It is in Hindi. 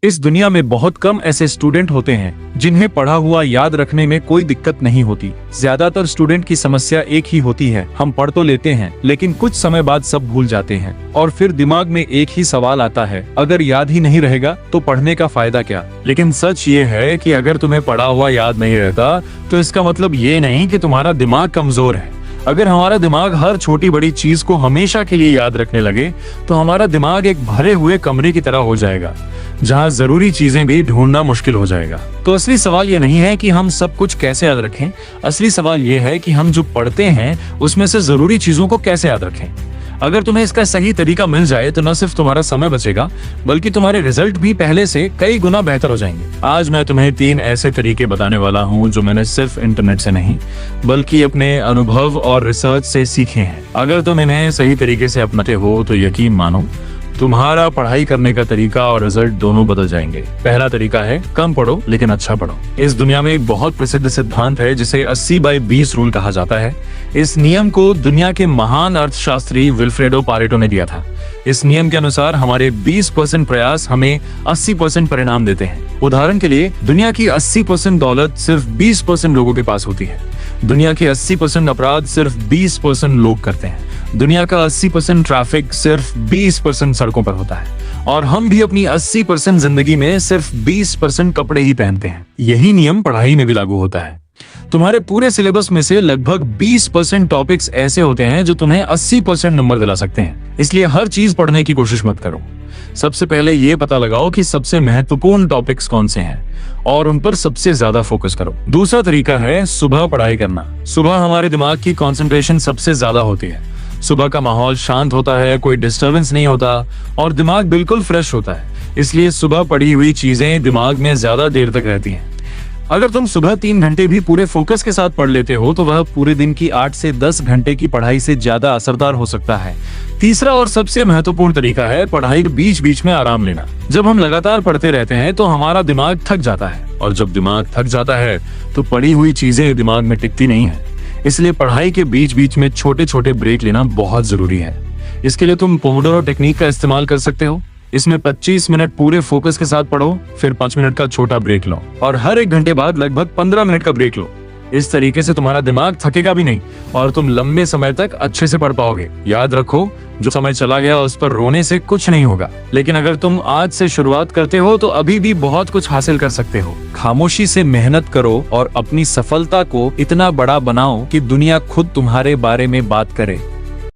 इस दुनिया में बहुत कम ऐसे स्टूडेंट होते हैं जिन्हें पढ़ा हुआ याद रखने में कोई दिक्कत नहीं होती। ज्यादातर स्टूडेंट की समस्या एक ही होती है, हम पढ़ तो लेते हैं लेकिन कुछ समय बाद सब भूल जाते हैं और फिर दिमाग में एक ही सवाल आता है, अगर याद ही नहीं रहेगा तो पढ़ने का फायदा क्या। लेकिन सच ये है कि अगर तुम्हें पढ़ा हुआ याद नहीं रहता तो इसका मतलब ये नहीं कि तुम्हारा दिमाग कमजोर है। अगर हमारा दिमाग हर छोटी बड़ी चीज को हमेशा के लिए याद रखने लगे तो हमारा दिमाग एक भरे हुए कमरे की तरह हो जाएगा जहाँ जरूरी चीजें भी ढूंढना मुश्किल हो जाएगा। तो असली सवाल ये नहीं है कि हम सब कुछ कैसे याद रखें, असली सवाल ये है कि हम जो पढ़ते हैं उसमें से जरूरी चीजों को कैसे याद रखें। अगर तुम्हें इसका सही तरीका मिल जाए तो न सिर्फ तुम्हारा समय बचेगा बल्कि तुम्हारे रिजल्ट भी पहले से कई गुना बेहतर हो जाएंगे। आज मैं तुम्हें 3 ऐसे तरीके बताने वाला हूँ जो मैंने सिर्फ इंटरनेट से नहीं बल्कि अपने अनुभव और रिसर्च से सीखे हैं। अगर तुम इन्हें सही तरीके से अपनाते हो तो यकीन मानो तुम्हारा पढ़ाई करने का तरीका और रिजल्ट दोनों बदल जाएंगे। पहला तरीका है कम पढ़ो लेकिन अच्छा पढ़ो। इस दुनिया में एक बहुत प्रसिद्ध सिद्धांत है जिसे 80/20 रूल कहा जाता है। इस नियम को दुनिया के महान अर्थशास्त्री विल्फ्रेडो पारेटो ने दिया था। इस नियम के अनुसार हमारे 20% प्रयास हमें 80% परिणाम देते हैं। उदाहरण के लिए दुनिया की 80% दौलत सिर्फ 20% लोगों के पास होती है। दुनिया के 80% अपराध सिर्फ 20% लोग करते हैं। दुनिया का 80% ट्रैफिक सिर्फ 20% सड़कों पर होता है और हम भी अपनी 80% जिंदगी में सिर्फ 20% कपड़े ही पहनते हैं। यही नियम पढ़ाई में भी लागू होता है। तुम्हारे पूरे सिलेबस में से लगभग 20% टॉपिक्स ऐसे होते हैं जो तुम्हें 80% नंबर दिला सकते हैं। इसलिए हर चीज पढ़ने की कोशिश मत करो। सबसे पहले ये पता लगाओ कि सबसे महत्वपूर्ण टॉपिक्स कौन से हैं और उन पर सबसे ज्यादा फोकस करो। दूसरा तरीका है सुबह पढ़ाई करना। सुबह हमारे दिमाग की कंसंट्रेशन सबसे ज्यादा होती है। सुबह का माहौल शांत होता है, कोई डिस्टरबेंस नहीं होता और दिमाग बिल्कुल फ्रेश होता है। इसलिए सुबह पढ़ी हुई चीजें दिमाग में ज्यादा देर तक रहती हैं। अगर तुम सुबह 3 घंटे भी पूरे फोकस के साथ पढ़ लेते हो तो वह पूरे दिन की 8 से 10 घंटे की पढ़ाई से ज्यादा असरदार हो सकता है। तीसरा और सबसे महत्वपूर्ण तरीका है पढ़ाई के बीच बीच में आराम लेना। जब हम लगातार पढ़ते रहते हैं तो हमारा दिमाग थक जाता है और जब दिमाग थक जाता है तो पढ़ी हुई चीजें दिमाग में टिकती नहीं है। इसलिए पढ़ाई के बीच बीच में छोटे छोटे ब्रेक लेना बहुत जरूरी है। इसके लिए तुम पोमोडोरो टेक्निक का इस्तेमाल कर सकते हो। इसमें 25 मिनट पूरे फोकस के साथ पढ़ो, फिर 5 मिनट का छोटा ब्रेक लो और हर 1 घंटे बाद लगभग 15 मिनट का ब्रेक लो। इस तरीके से तुम्हारा दिमाग थकेगा भी नहीं और तुम लंबे समय तक अच्छे से पढ़ पाओगे। याद रखो, जो समय चला गया उस पर रोने से कुछ नहीं होगा, लेकिन अगर तुम आज से शुरुआत करते हो तो अभी भी बहुत कुछ हासिल कर सकते हो। खामोशी से मेहनत करो और अपनी सफलता को इतना बड़ा बनाओ कि दुनिया खुद तुम्हारे बारे में बात करे।